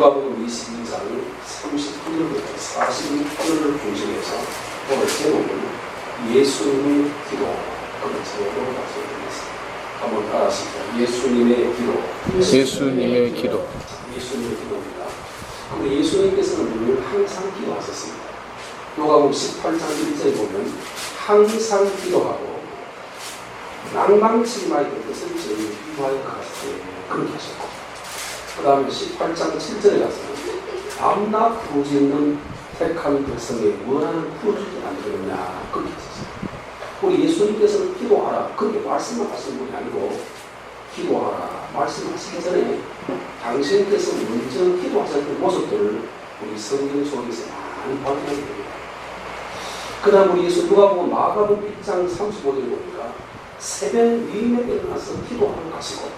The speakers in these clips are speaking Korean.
누가복음 22장 39절부터 46절을 중심해서 오늘 제목은 예수님의 기도, 그런 제목으로 말씀드리겠습니다. 한번 따라하십시다. 예수님의 기도. 예수님의 기도. 예수님의 기도입니다. 근데 예수님께서는 늘 항상 기도하셨습니다. 누가복음 18장 1절에 보면 항상 기도하고 낭망치 마이의 것을 저희를 위하여 가시되 그렇게 하셨고, 그 다음에 18장 7절에 가서는 밤낮 부르짖는 택한 백성의 원하는 풀어주지 않으려냐 그렇게 하셨어요. 우리 예수님께서는 기도하라 그렇게 말씀을 하신 분이 아니고, 기도하라 말씀하시기 전에 당신께서 먼저 기도하셨던 모습들을 우리 성경 속에서 많이 발견하게 됩니다. 그 다음 우리 예수 누가복음 마가복음 1장 35절에 보니까 새벽 위임에 일어나서 기도하러 가시고,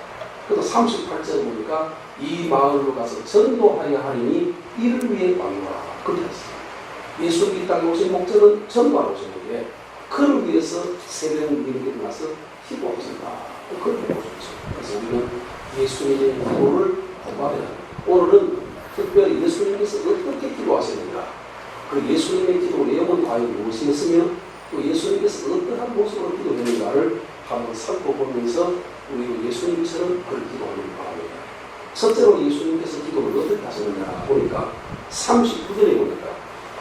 또 38절에 보니까 이 마을로 가서 전도하여 하리니 이를 위해 방문하라 그렇게 했습니다. 예수님이 이 땅에 오신 목적은 전도하러 오셨는데, 그를 위해서 새벽 위임에 일어나서 기도하신다 그렇게 보셨죠. 그래서 우리는 예수님의 기도를 공부해야 합니다. 오늘은 특별히 예수님께서 어떻게 기도하셨는가, 그 예수님의 기도 내용은 과연 무엇이었으며 또 예수님께서 어떠한 모습으로 기도했는가를 한번 살펴보면서 우리 예수님처럼 그를 기도하는 바랍니다. 첫째로 예수님께서 기도를 어떻게 하셨느냐 보니까 39절에 보니까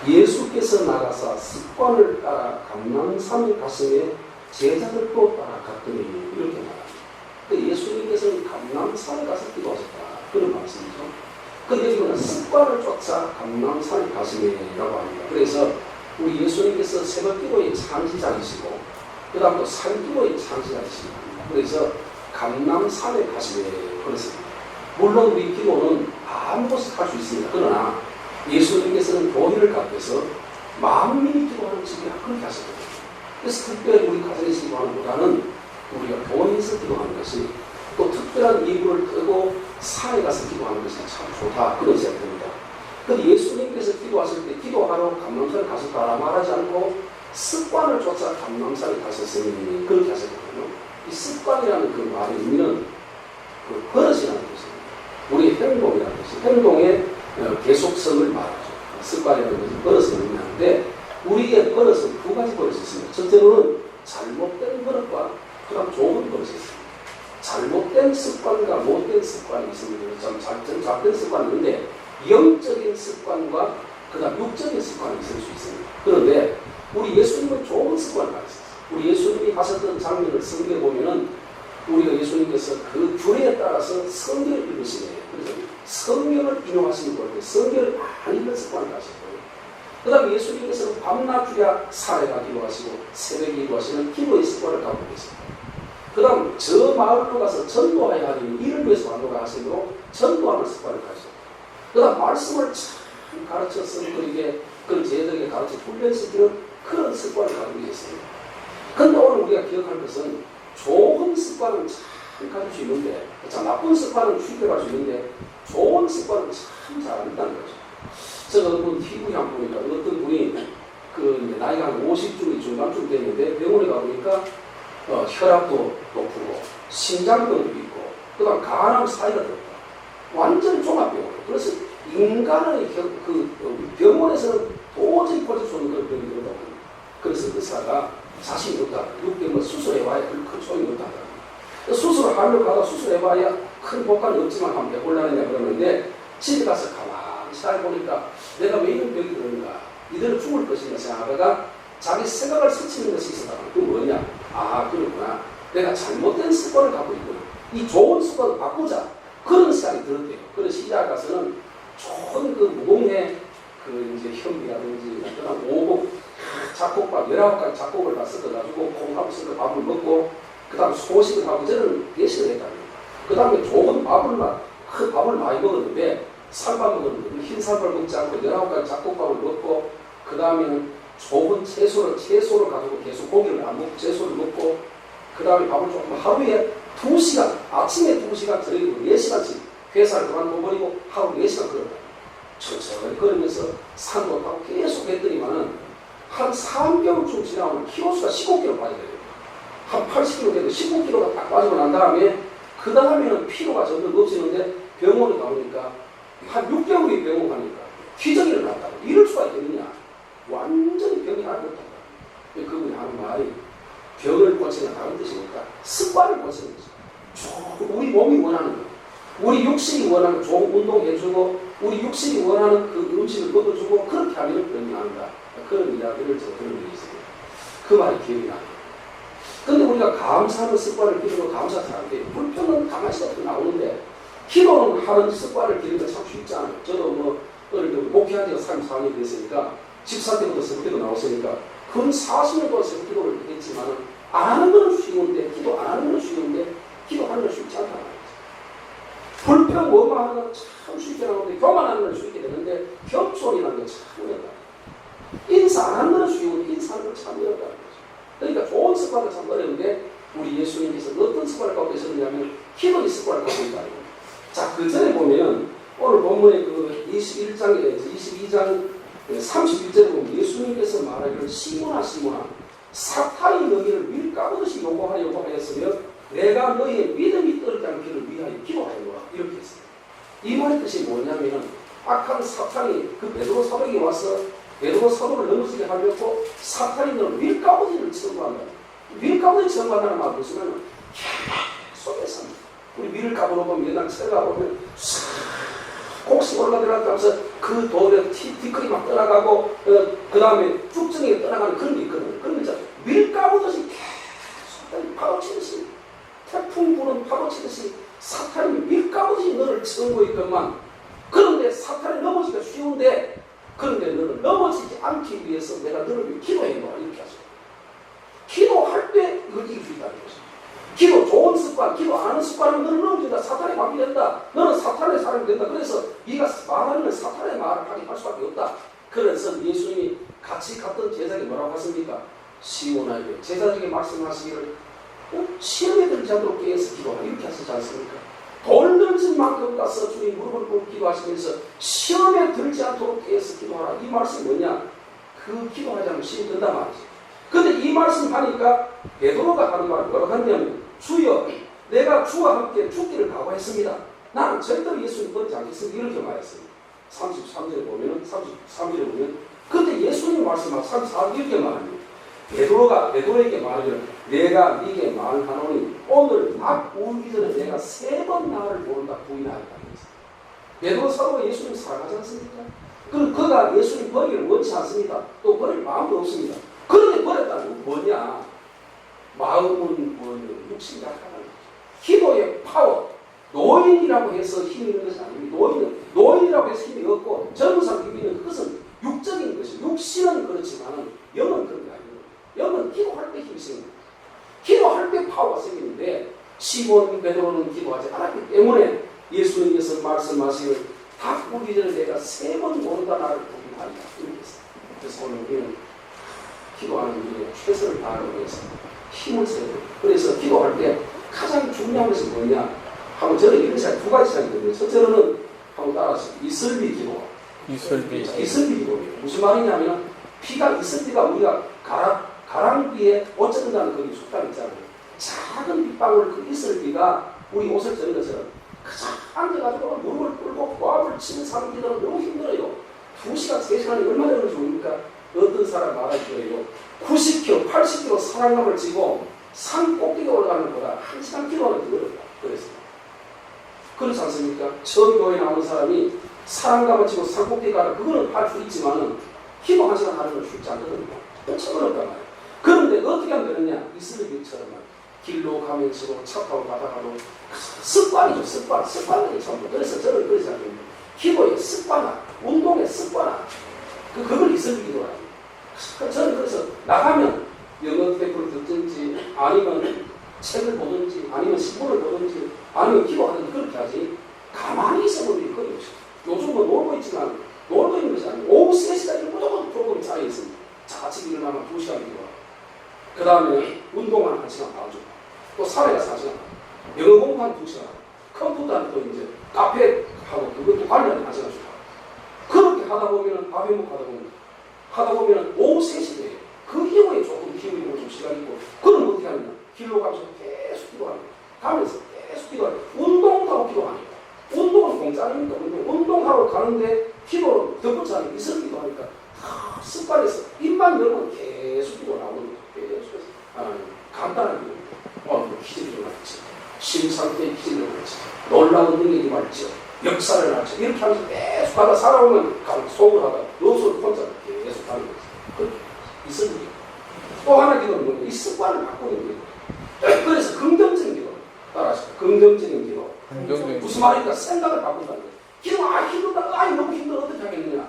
예수께서 나가사 습관을 따라 감람산 가슴에 제자들도 따라갔더니 이렇게 말합니다. 예수님께서는 감람산에 가서 기도하셨다 그런 말씀이죠. 근데 이거는 습관을 쫓아 감람산에 가슴에라고 합니다. 그래서 우리 예수님께서 새벽기도의 창시자이시고 그 다음 또 산기도의 창시자이십니다. 그래서 감람산에 가슴에 그렇습니다. 물론 우리 기도는 아무 곳에 할 수 있습니다. 그러나 예수님께서는 교회를 갖고서 만민이 기도하는 집이라 그렇게 하셨거든요. 그래서 특별히 우리 가정에서 기도하는 보다는 우리가 교회에서 기도하는 것이, 또 특별한 이불을 끄고 산에 가서 기도하는 것이 참 좋다 그런 생각입니다. 그런데 예수님께서 기도하실 때 기도하러 감람산에 가셨다라 말하지 않고 습관을 쫓아 감람산에 가셨으니 그렇게 하셨거든요. 이 습관이라는 그 말의 의미는 그 버릇이라는 뜻입니다. 우리의 행동이라는 뜻이, 행동의 계속성을 말하죠. 습관이라는 것은 버릇을 의미하는데, 우리의 버릇은 두 가지 버릇이 있습니다. 첫째로는 잘못된 버릇과 그 다음 좋은 버릇이 있습니다. 잘못된 습관과 못된 습관이 있습니다. 잘된 습관이 있는데 영적인 습관과 그 다음 육적인 습관이 있을 수 있습니다. 그런데 우리 예수님은 좋은 습관을 가지고 있어요. 우리 예수님이 하셨던 장면을 성경에 보면은 우리가 예수님께서 그 규례에 따라서 성경을 읽으시네요. 그래서 성경을 인용하시는 거예요. 성경을 많이 읽는 습관을 가지고요. 그 다음에 예수님께서는 밤낮주야 사례가 기도하시고 새벽에 기도하시는 기도의 습관을 갖고 계십니다. 그 다음 저 마을로 가서 전도하여 하니 이를 위해서 방도가 하시므로 전도하는 습관을 가지고, 그 다음 말씀을 참 가르쳐서 그런 제자들에게 가르쳐 훈련시키는 그런 습관을 가지고 계셨습니다. 그런데 오늘 우리가 기억할 것은 좋은 습관은 참 가질 수 있는데, 참 나쁜 습관은 쉽게 갈 수 있는데 좋은 습관은 참 잘 안 된다는 거죠. 제가 어떤 TV에 한번 보니까 어떤 분이 그 나이가 한 50쯤 중반쯤 됐는데 병원에 가보니까 혈압도 높고 심장병도 있고 그 다음 간암 사이가 됐다. 완전히 종합병원. 그래서 인간의 병원에서는 도저히 버틸 수 없는 그런 병이 들었다고 합니다. 그래서 의사가 자신이 없다. 6개월 수술해봐야 큰 소용이 없다. 수술을 하려고 하다 수술해봐야 큰 효과는 없지만 한번 해보려느냐 그러는데, 집에 가서 가만히 살아보니까 내가 왜 이런 병이 들었는가, 이대로 죽을 것인가 생각하다가 자기 생각을 스치는 것이 있었다. 그게 뭐냐? 아, 그렇구나. 내가 잘못된 습관을 갖고 있구나. 이 좋은 습관을 바꾸자. 그런 생각이 들었대요. 그래서 시작 가서는 좋은 그 무공의 그 이제 현비라든지 그다음 오곡 작곡밥 19가지 작곡을 다 섞어가지고 콩하고 섞어 밥을 먹고 그 다음 소식을 하고 저는 예식을 했답니다. 그 다음에 좋은 밥을 많이 먹었는데 살밥 먹었는데 흰쌀밥 먹지 않고 19가지 작곡밥을 먹고 그 다음에는 좋은 채소를 가지고 계속 고기를 안 먹고 채소를 먹고 그 다음에 밥을 조금 하루에 2시간, 아침에 2시간, 저녁에 4시간씩 회사를 그만둬버리고 하루 4시간 걸었다. 천천히 걸으면서 산도 타고 계속 했더니만은 한 3개월쯤 지나면 키로수가 15kg 빠지게 돼요. 한 80kg 되고 19kg가 딱 빠지고 난 다음에 그 다음에는 피로가 점점 없어지는데 병원에 가보니까 한 6개월이 병원하니까 기적이 일어났다고. 이럴 수가 있겠느냐. 완전히 병이 낫게 못한다. 그분이 하는 말이 병을 고치는 다른 뜻이 뭘까? 습관을 고치는 거죠. 우리 몸이 원하는 거, 우리 육신이 원하는 좋은 운동해주고 우리 육신이 원하는 그 음식을 먹어주고 그렇게 하면 병이 난다. 그런 이야기를 저 들은 적이 있습니다. 그 말이 기억이 나요. 근데 우리가 감사하는 습관을 기르고 감사 잘 안 돼요. 불평은 가만히 어떻게 나오는데 기도는 하는 습관을 기르는 게 참 쉽지 않아요. 저도 뭐 어릴 때 목회한 지가 34년이 됐으니까 집사 때부터 새벽기도 나왔으니까 근 40년 동안 새벽기도를 했지만 안 하는 건 쉬운데 기도 안 하는 건 쉬운데 기도하는 건 쉽지 않다는 거죠. 불평 뭐만 하는 건 참 쉽게 나오는데 교만하는 건 쉽게 되는데 겸손이라는 건 참 어렵다. 인사 안 하는 건 쉬운데 인사하는 건 참 어렵다는 거죠. 그러니까 좋은 습관은 참 어려운데 우리 예수님께서 어떤 습관을 갖고 계셨느냐면 기도의 습관을 갖고 있다는 거예요. 자, 그 전에 보면 오늘 본문의 그 22장 31절에 보면 예수님께서 말하기를 시몬아 시몬아 사탄이 너희를 밀가부듯이 요구하려고 하였으며 내가 너희의 믿음이 떨어지지 않기를 위하여 기도하였노라 이렇게 했습니다. 이 말의 뜻이 뭐냐면 악한 사탄이 그 베드로 사도에게 와서 베드로 사도를 넘어지게 하려고 사탄이 너를 밀가부지를 청구한다. 밀가부지 청구한다는 말은 무슨 계속해서 우리 밀을 까불어보면 옛날 새를 가보면 곡식 올라들어가면서 그 돌에 티끌이 막 떠나가고 그 다음에 쭉정이가 떠나가는 그런 게 있거든요. 그런 거 있잖아요. 밀 까부듯이 계속 파도치듯이 태풍 부는 파도치듯이 사탄이 밀 까부듯이 너를 쳐고 있건만 그런데 사탄이 넘어지기가 쉬운데 그런데 너는 넘어지지 않기 위해서 내가 너를 위해 기도해 놓아 이렇게 하죠. 기도할 때 이걸 이길 수 있다는 거죠. 기도 좋은 습관, 기도 안 하는 습관은 너는 넘어진다. 사탄의 밥이 된다. 너는 사탄의 사람이 된다. 그래서 네가 말하는 사탄의 말을 하게 할 수밖에 없다. 그래서 예수님이 같이 갔던 제자에게 뭐라고 하십니까? 시몬에게 제자에게 말씀하시기를 시험에 들지 않도록 깨어서 기도하라 이렇게 하시지 않습니까? 돌 던진 만큼 가서 주님 무릎을 꿇고 기도하시면서 시험에 들지 않도록 깨어서 기도하라. 이 말씀이 뭐냐? 그 기도하지 않으면 시험이 든단 말이지. 근데 이 말씀 하니까 베드로가 하는 말은 뭐라고 하냐면 주여 내가 주와 함께 죽기를 각오했습니다. 나는 절대로 예수님 버리지 않겠습니다. 이렇게 말했습니다. 33절에 보면 33절에 보면 그때 예수님 말씀하고 34절 이렇게 말합니다. 베드로에게 말하기를 내가 네게 말하노니 오늘 낮 울기 전에 내가 3번 나를 모른다 부인하였다. 베드로 사도가 예수님 사랑하지 않습니까? 그럼 그가 예수님 버리기를 원치 않습니다. 또 버릴 마음도 없습니다. 그런데 버렸다는 건 뭐냐? 마음은 뭐냐? 육신이 약하다는 거죠. 기도의 파워. 노인이라고 해서 힘이 있는 것이 아닙니다. 노인이라고 해서 힘이 없고 젊은 사람 힘이 있는 그것은 육적인 것이죠. 육신은 그렇지만 영은 그런 게 아닙니다. 영은 기도할 때 힘이 생깁니다. 기도할 때 파워가 생기는데 시몬 베드로는 기도하지 않았기 때문에 예수님께서 말씀하시기를 다 보기 전에 내가 3번 모른다 나를 부인하리라 이렇게 했어요. 그래서 오늘 우리는 기도하는 일에 최선을 다하기 위해서 힘을 써야 돼요. 그래서 기도할 때 가장 중요한 것이 뭐냐 하면 저는 이런 생각 2가지 생각이 첫째로는 한번 따라서 이슬비 기도. 이슬비 기도예요. 무슨 말이냐면 피가 이슬비가 우리가 가랑비에 옷 젖는다는 거기 숙달 있잖아요. 작은 빗방울 그 이슬비가 우리 옷을 젖는 것처럼 그저 앉아가지고 무릎을 꿇고 고압을 치는 사람 기도는 너무 힘들어요. 2시간, 3시간이 얼마나 걸리는지 모릅니까? 어떤 사람 말하기로요 90kg, 80kg 사랑감을 지고 산 꼭대기 올라가는 것보다 1시간 기도하는 게 어렵다. 그랬습니다. 그렇지 않습니까? 처음 교회에 나오는 사람이 사랑감을 지고 산 꼭대기 가는 그거는 할 수 있지만은 기도 1시간 하는 건 쉽지 않거든요. 엄청 어렵단 말이에요. 그런데 어떻게 하면 되느냐? 이슬비처럼 길로 가면서도 차 타고 가다가도 습관이죠. 습관이 전부. 그래서 저는 그렇지 않습니다. 기도의 습관화, 운동의 습관화. 그걸 이슬비 기도라고. 저는 그래서 나가면 영어 테이프를 듣든지 아니면 책을 보든지 아니면 신문을 보든지 아니면 기도하든지 그렇게 하지 가만히 있어보는 게 거의 없어요. 요즘은 놀고 있지만 놀고 있는 것이 아니고 오후 3시까지 무조건 프로그램이 짜여 있습니다. 자, 아침 일어나면 2시간 기도하고 그 다음에 운동하는 1시간 반 정도 또 사회 가서 1시간 영어 공부하는 2시간 컴퓨터는 또 이제 카페하고 그것도 관리하는 1시간 주고 그렇게 하다 보면 밥 행복하다 보면 오후 3시 돼요. 그 이후에 조금 힘이 좀 시간이 있고 그럼 어떻게 하느냐? 길로 가면서 계속 기도하는 가면서 계속 기도하는 운동도 하고 기도하니까 운동은 공짜 아닙니까? 운동하러 가는데 기도 덧붙여 하니까 이슬 기도하니까 다 습관해서 입만 열면 계속 기도 나오는 거예요. 계속해서 간단한 기도. 기적이 일어났지. 심상태의 기적이 일어났지. 놀라운 능력이 말이죠. 역사를 일어났지. 이렇게 하면서 계속 하다 살아오면 속을 하다 노소를 혼자 계속 하는 거죠. 이슬 기도. 또 하나 기도는 뭐냐? 이 습관을 바꾸는 기도. 그래서 긍정적인 기도. 따라하시죠. 긍정적인 기도. 무슨 말입니까? 생각을 바꾼다는 거예요. 기도 힘들다. 너무 힘들어. 어떻게 하겠느냐?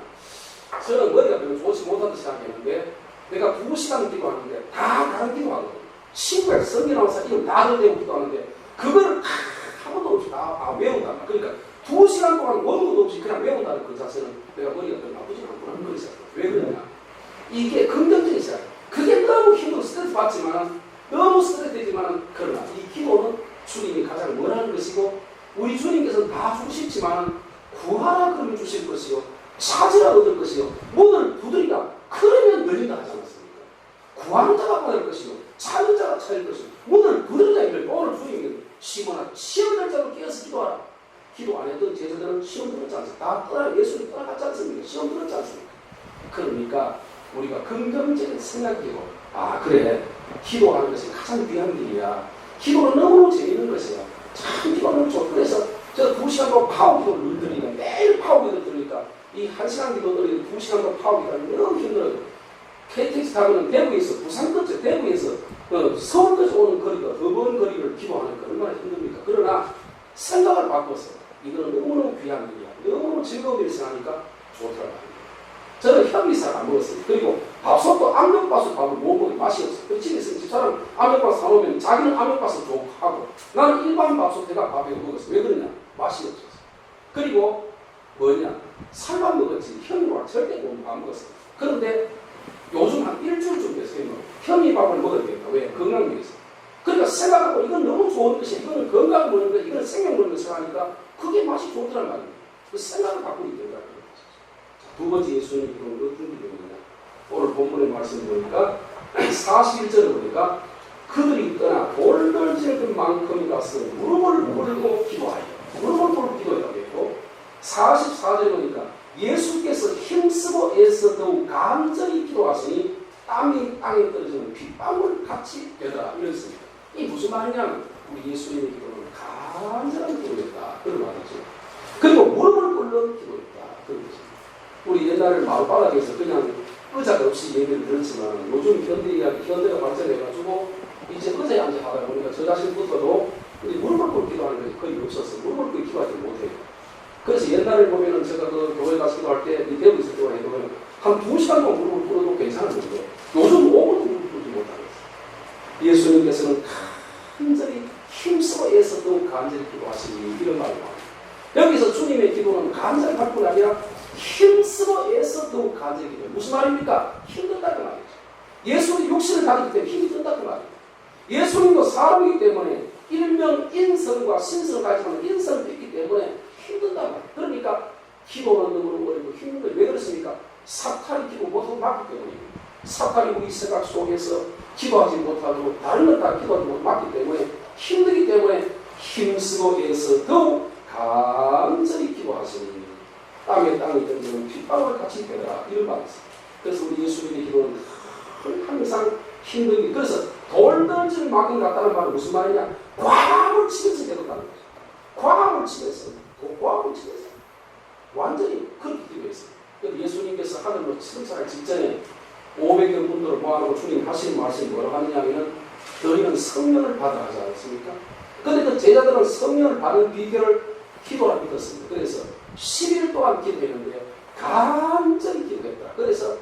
저는 머리가 별로 좋지 못하다 생각했는데 내가 2시간 기도하는데 다 다른 기도하거든요. 신구약 성경하면서 이름 다 들대고 기도하는데 그거를 한 번도 없이 다 외운다. 그러니까 2시간 동안 원고도 없이 그냥 외운다는 그 자체는 내가 머리가 별로 나쁘지 않구나. 그런 생각. 왜 그러냐? 이게 긍정적인 생각. 그게 너무 힘들어 스트레스 받지만 너무 스트레스 되지만 그러나 이 기도는 주님이 가장 원하는 것이고 우리 주님께서는 다 주고 싶지만 구하라 그러면 주실 것이요 찾으라 얻을 것이요 문을 두드리라 그러면 열린다 하지 않았습니까? 구하는 자가 받을 것이요 찾는 자가 찾을 것이요 문을 두드리라 이걸 오늘 주님이 시몬아 시험 될 자로 깨어서 기도하라. 기도 안 했던 제자들은 시험 들었지 않습니까? 다 떠나 예수님 떠나갔지 않습니까? 시험 들었지 않습니까? 그러니까 우리가 긍정적인 생각이고 그래 기도하는 것이 가장 귀한 길이야. 기도는 너무 재밌는 것이야. 참 기도는 너무 좋고 그래서 저 2시간 동안 파워 기도를 늘 드리니까 매일 파워 기도를 들으니까 이 1시간 기도 들으니까 2시간 동안 파워 기도를 너무 힘들어요. KTX 타고는 대구에서 부산 끝에 대구에서 서울까지 오는 거리가 더 먼 거리를 기도하니까 얼마나 힘듭니까? 그러나 생각을 바꿔서 이거는 너무너무 귀한 일이야. 너무너무 즐거운 일을 생각하니까 좋더라고요. 저는 현미 잘 안 먹었어요. 그리고 밥솥도 압력밥솥 밥을 못 먹으면 맛이 없어요. 그 집에서 집사람 압력밥 사놓으면 자기는 압력밥솥 좋고 하고 나는 일반 밥솥 내가 밥에 먹었어요. 왜 그러냐? 맛이 없었어요. 그리고 뭐냐? 살만 먹었지 현미밥 절대 안 먹었어요. 그런데 요즘 한 일주일 정도 됐어요. 현미밥을 먹어야 된다. 왜? 건강 위해서. 그러니까 생각하고 이건 너무 좋은 것이야. 이거는 건강 먹는 거, 이거는 생명 먹는 것을 하니까 그게 맛이 좋더란 말이에요. 그 생각을 바꾸기 때문에. 두 번째 예수님이 그런 어떤 기도냐? 오늘 본문의 말씀 보니까 41절을 보니까 그들이 떠나 돌돌질 만큼이 가서 무릎을 꿇고 기도하여 무릎을 꿇고 기도했다고 했고 44절에 보니까 예수께서 힘쓰고 애써 더욱 간절히 기도하시니 땀이 땅에 떨어지는 빗방울 같이 되더라 이랬습니다. 이 무슨 말이냐면 우리 예수님의 기도는 간절한 기도였다 그런 말이죠. 그리고 무릎을 꿇는 기도였다 그런 거죠. 우리 옛날에 마을바닥에서 그냥 의자가 없이 얘기를 들었지만 요즘 현대가 발전해가지고 이제 의자에 앉아 하다 보니까 저 자신부터도 우리 무릎을 꿇고 기도하는 것이 거의 없었어요. 무릎을 꿇고 기도하지 못해요. 그래서 옛날에 보면은 제가 그 교회 가서 기도할 때 대구에서 기도해보면 한 2시간 동안 무릎을 꿇어도 괜찮았는데 요즘 5분도 무릎을 꿇지 못하고 있어요. 예수님께서는 간절히 힘쓰고 애써 더욱 간절히 기도하시니 이런 말을 합니다. 여기서 주님의 기도는 간절히 할 뿐 아니라 힘쓰고 애써 더욱 간절히 기도해요. 무슨 말입니까? 힘들다는 말이죠. 예수는 육신을 가지기 때문에 힘이 든다는 말이에요. 예수님도 사람이기 때문에 일명 인성과 신성을 가지고 인성을 뺐기 때문에 힘든단 말이에요. 그러니까 기도는 너무 어렵고 힘든 거예요. 왜 그렇습니까? 사탄이 기도 못하고 막기 때문입니다. 사탄이 우리 생각 속에서 기도하지 못하고 다른 건 다 기도하지 못하고 막기 때문에 힘들기 때문에 힘쓰고 애써 더욱 간절히 기도하시니 땅에 땅이 떨어지는 빗방울 같이 되더라 이런 말이 있어요. 그래서 우리 예수님의 기도는 항상 힘든 게 그래서 돌 던질 만큼 같다는 말은 무슨 말이냐? 과학을 치면서 되었다는 거죠. 과학을 치면서 완전히 그렇게 기도했어요. 그래서 예수님께서 하늘로 승천할 직전에 500명 분들을 모아놓고 주님 하시는 말씀이 뭐라고 하느냐면 너희는 성령을 받아 하지 않았습니까? 그런데 그 제자들은 성령을 받는 비결을 기도라 믿었습니다. 그래서 10일 동안 기도했는데 간절히 기도했다. 그래서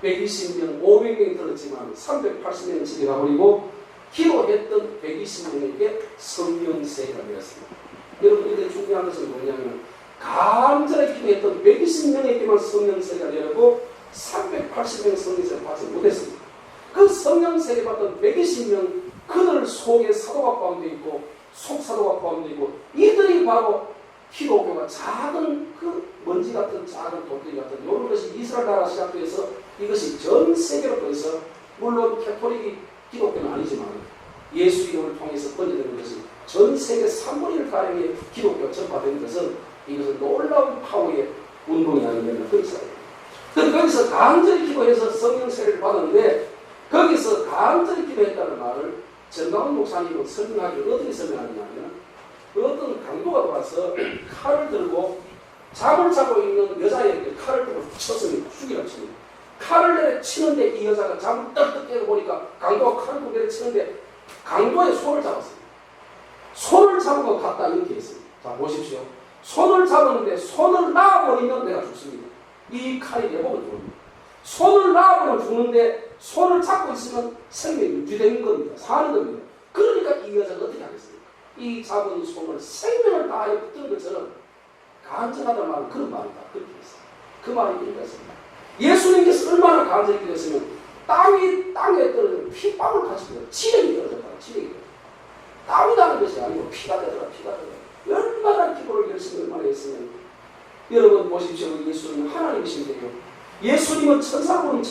120명, 500명이 들었지만 380명이 집에 가버리고 기도했던 120명에게 성령세가 되었습니다. 여러분 이게 중요한 것은 뭐냐면 간절히 기도했던 120명에게만 성령세가 내렸고 380명 성령세를 받지 못했습니다. 그 성령세를 받던 120명 그들 속에 사도가 포함되어 있고 속사도가 포함되어 있고 이들이 바로 기독교가 작은 그 먼지 같은 작은 돌덩이 같은 이런 것이 이스라엘 나라 시작돼서 이것이 전 세계로 떠서 물론 캐토릭이 기독교는 아니지만 예수 이름을 통해서 번져되는 것이 전 세계 3분의 1가량의 기독교가 전파되는 것은 이것은 놀라운 파워의 운동이 아니면 그렇습니다. 거기서 간절히 기도해서 성령 세례를 받았는데 거기서 간절히 기도했다는 말을 정강훈 목사님은 설명하기를 어떻게 설명하느냐면 어떤 강도가 돌아서 칼을 들고 잠을 자고 있는 여자에게 칼을 들고 쳤습니다. 죽이라고 칩니다. 칼을 내려치는데 이 여자가 잠을 떡떡 깨고 보니까 강도가 칼을 들고 내려치는데 강도의 손을 잡았습니다. 손을 잡은 것 같다 이렇게 했습니다. 자 보십시오. 손을 잡았는데 손을 놔버리면 내가 죽습니다. 이 칼이 내 몸을 죽습니다. 손을 놔버리면 죽는데 손을 잡고 있으면 생명이 유지되는 겁니다. 사는 겁니다. 그러니까 이 여자가 어떻게 하겠습니까? 이 잡은 손을 생명을 다하여 붙드는 것처럼 간절하다는 말은 그런 말이다. 그렇게 했어요. 그 말이 이렇습니다. 예수님께서 얼마나 간절히 기도했으면 땅에 떨어지는 피방울 같이 지력이 떨어졌다. 지력이 땀이 나는 것이 아니고 피가 되더라. 얼마나 기도를 열심히 얼마나 했으면 여러분 보십시오. 예수님은 하나님이신데요. 예수님은 천사가 오는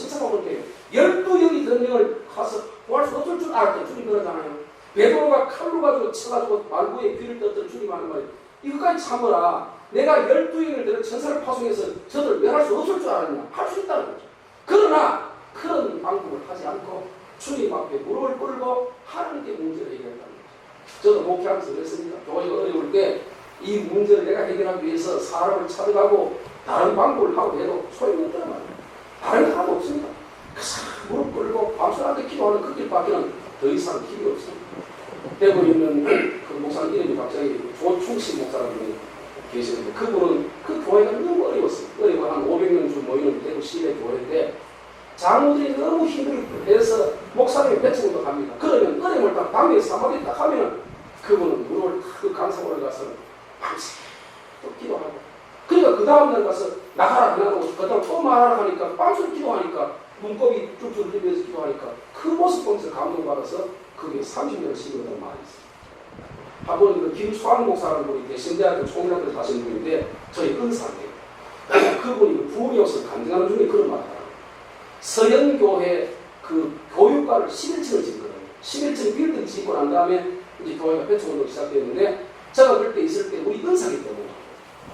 게요. 12영이 든 영을 가서 구할 수 없을 줄 알았대. 주님 그러잖아요. 베드로가 칼로 가지고 쳐가지고 말구에 귀를 떴던 주님 하는 말이에요. 이것까지 참으라. 내가 12영을 들은 천사를 파송해서 저들 멸할 수 없을 줄 알았냐. 할 수 있다는 거죠. 그러나 그런 방법을 하지 않고 주님 앞에 무릎을 꿇고 하나님께 문제를 해결했다는 거죠. 저도 목회하면서 그랬습니다. 교회가 어려울 때 이 문제를 내가 해결하기 위해서 사람을 찾아가고 다른 방법을 하고 해도 소용이 없다는 말이에요. 다른 거 하나도 없습니다. 무릎 꿇고 밤새도록 기도하는 그 길밖에는 더 이상 길이 없습니다. 대구에 있는 그 목사님 이름이 갑자기 조충식 목사라는 분이 계시는데 그분은 그 교회가 너무 어려웠어요. 어려워 한 500명 중 모이는 대구 시내 교회인데 장로들이 너무 힘들게 해서 목사님이 배척도 갑니다. 그러면 어려움을 딱 당에서 한마디 딱 하면 그분은 무릎을 그 강사원에 가서 밤새 또 기도하고 그러니까 그 다음날 가서 나가라 그러고 그 다음 또 말하라 하니까 밤새 기도하니까 문법이 쭉쭉 흘리면서 기도하니까 그 모습 보면서 감동받아서 그게 30년을 시도했다는 말이 있어요. 한번 그 김수환 목사라는 분이 대신대학교 총회학을 하시는 분인데 저희 은사인데요. 그분이 부흥이 없어 간증하는 중에 그런 말을 하더라고요. 서연교회 그 교육과를 11층을 짓거든요. 11층 빌딩 짓고 난 다음에 이제 교회가 배척운동이 시작되었는데 제가 그때 있을 때 우리 은사기 때문에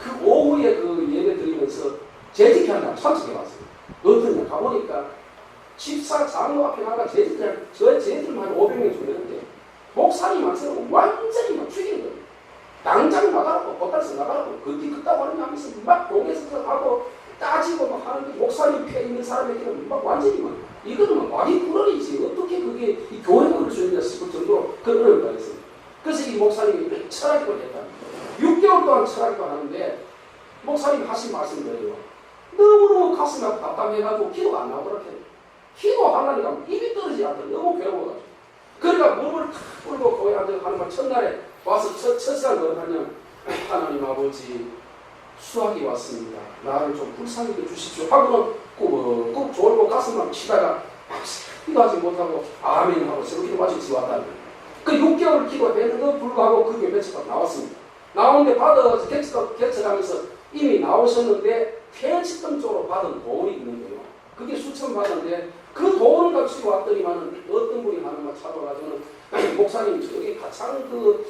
그 오후에 그 예배 드리면서 재직한다고 참석해봤어요. 어떠냐 가보니까 집사 장로 앞에 나가 재직할 저 재직만 한 500명 정도 되는데 목사님 한 사람은 완전히 막 죽이는 거예요. 당장 나가라고 보따리에서 나가라고 그뒤 끄다고 하는 하면서 막 공에서 하고 따지고 막 하는데 목사님 폐 있는 사람에게는 막 완전히 막 이거는 막 말이 구러리지 어떻게 그게 이 교회가 그럴 수 있냐 싶을 정도로 그런 어려움이 있습니다. 그래서 이 목사님이 철학기도를 했다. 6개월 동안 철학기도 하는데 목사님 하신 말씀이에요. 너무너무 가슴이 답답해가지고 기도가 안 나오더라. 기도하려니까 입이 떨어지지 않더라. 너무 괴로워가지고. 그러니까 무릎을 탁 꿇고 교회 앉아서 하는 말 첫날에 와서 첫 시간 걸어가면 하나님 아버지 수학이 왔습니다. 나를 좀 불쌍히 해주십시오. 하고는 꾹 졸고 가슴만 치다가 기도하지 못하고 아멘 하고 저렇게 기도하시고 집에 왔다는 거예요. 그 6개월 기도했는데도 불구하고 그게 며칠간 나왔습니다. 나오는데 받아서 개척하면서 이미 나오셨는데 폐지점 쪽으로 받은 돈이 있는 거예요. 그게 수천 받았는데 그 돈을 가지고 왔더니만은 어떤 분이 하는 말 찾아가지고는 목사님 저기 가창 그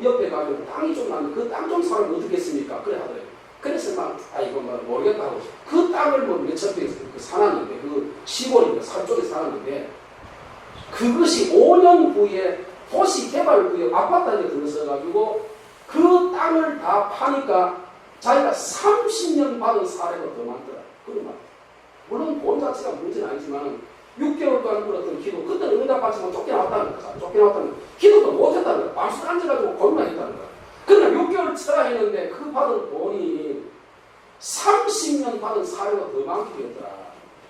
옆에 가면 땅이 좀 나는데 그 땅 좀 사면 어떻겠습니까? 그래 하더래요. 그래서 막 이거 막 모르겠다 하고 그 땅을 뭐 몇천 평에서 그 사놨는데 그 시골인데 산 쪽에 사놨는데 그것이 5년 후에 도시개발구역 아파트에 들어서가지고 그 땅을 다 파니까 자기가 30년 받은 사례가 더 많더라. 그런 말. 물론 돈 자체가 문제는 아니지만 6개월 동안 물었던 기도 그때는 응답받지만 쫓겨나왔다는 거야. 쫓겨나왔다는 거야. 기도도 못했다는 거야. 밤새 앉아가지고 고민만 했다는 거야. 그러나 6개월 쳐라 했는데 그 받은 돈이 30년 받은 사례가 더 많게 되었더라.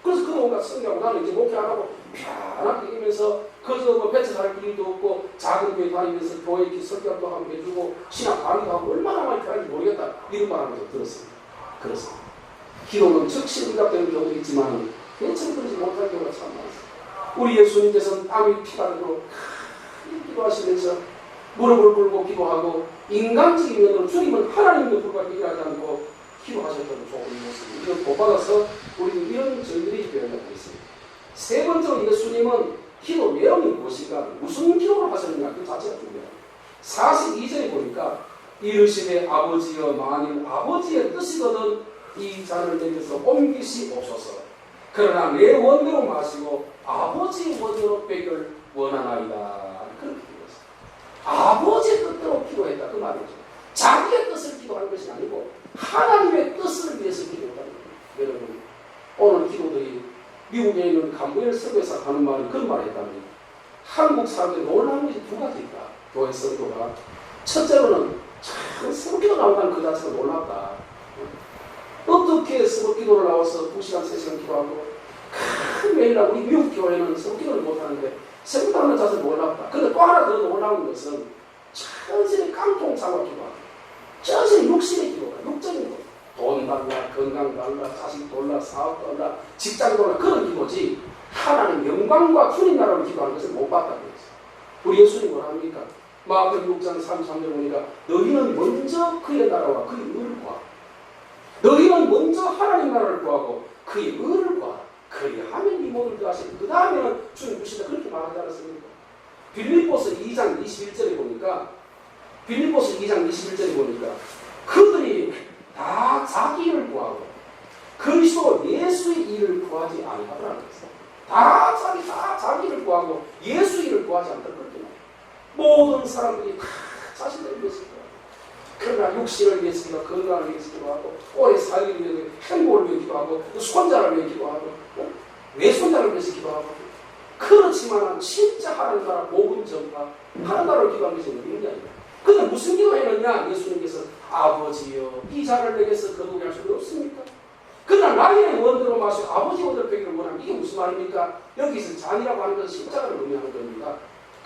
그래서 그동안 성경하고 나는 이제 목회 안 하고 편하게 다니면서 그래서 뭐 배치살 일도 없고 작은 교회 다니면서 교회 이렇게 설교도 하고 해주고 신학 강의도 하고 얼마나 많이 편한지 모르겠다 이런 말 하면서 들었습니다. 그렇습니다. 기도는 즉시 응답되는 경우도 있지만 괜찮이 그러지 못할 경우가 참 많습니다. 우리 예수님께서는 땀이 피가 되도록 기도하시면서 무릎을 꿇고 기도하고 인간적인 면으로 주님은 하나님도 불과 얘기하지 않고 기도하셨던 좋은 모습 이걸 본받아서 우리는 이런 저희들이 되어야 되겠습니다. 세 번째로 예수님은 기도 내용이 무엇인가 무슨 기도를 하셨느냐 그 자체가 중요합니다. 42절에 보니까 이르시되 아버지여 만일 아버지의 뜻이거든 이 잔을 내게서 옮기시옵소서. 그러나 내 원대로 마시고 아버지의 원대로 빼기를 원하나이다. 그렇게 기도했어요. 아버지의 뜻대로 기도했다 그 말이죠. 자기의 뜻을 기도하는 것이 아니고 하나님의 뜻을 위해서 기도했다는 거예요. 여러분 오늘 기도들이 미국에 있는 간부엘 설교에서 하는 말이 그런 말을 했답니다. 한국 사람들이 놀라운 것이 두 가지 있다. 교회 성도가 첫째로는 참 서럽기도 나온다는 그 자체가 놀랍다. 어떻게 서럽기도를 나와서 2시간 3시간 기도하고 큰 매일하고 우리 미국 교회는 서럽기도를 못하는데 생각하는 자체가 놀랍다. 근데 또 하나 더 놀라운 것은 천천히 깡통 잡아 기도하고 천천히 육신의 기도가 육적인 거. 돈 달라, 건강 달라, 자식 달라, 사업 달라, 직장 달라 그런 기도지 하나님 영광과 주님 나라로 기도하는 것을 못 봤다고 했어요. 우리 예수님 뭐라 합니까? 마가복음 6장 33절 보니까 너희는 먼저 그의 나라와 그의 의를 구하라. 너희는 먼저 하나님 나라를 구하고 그의 의를 구하라. 그리하면 이 모든 것이 그 다음에는 주님 주시다 그렇게 말하지 않았습니까? 빌립보서 2장 21절에 보니까 그들이 다 자기 일을 구하고 그리스도 예수의 일을 구하지 아니하더라는 것이죠. 다 자기 일을 구하고 예수 일을 구하지 않다 그렇게 말해요. 모든 사람들이 다 자신들을 위해서 기도하고 그러나 육신을 위해서 기도하고 건강을 위해서 기도하고 오래 살기를 위해서 행복을 위해 기도하고 손자를 위해 기도하고 외손자를 위해서 기도하고 그렇지만 진짜 하나님 나라 복음 전파 하나님 나라를 기도하는 것이 있는 게 아니라 근데 무슨 기도했느냐? 예수님께서 아버지여 이 잔을 내게서 거두게 할 수는 없습니까? 그러나 나의 원대로 마시고 아버지 원대로 빼기를 원하면 이게 무슨 말입니까? 여기서 잔이라고 하는 것은 십자가를 의미하는 겁니다.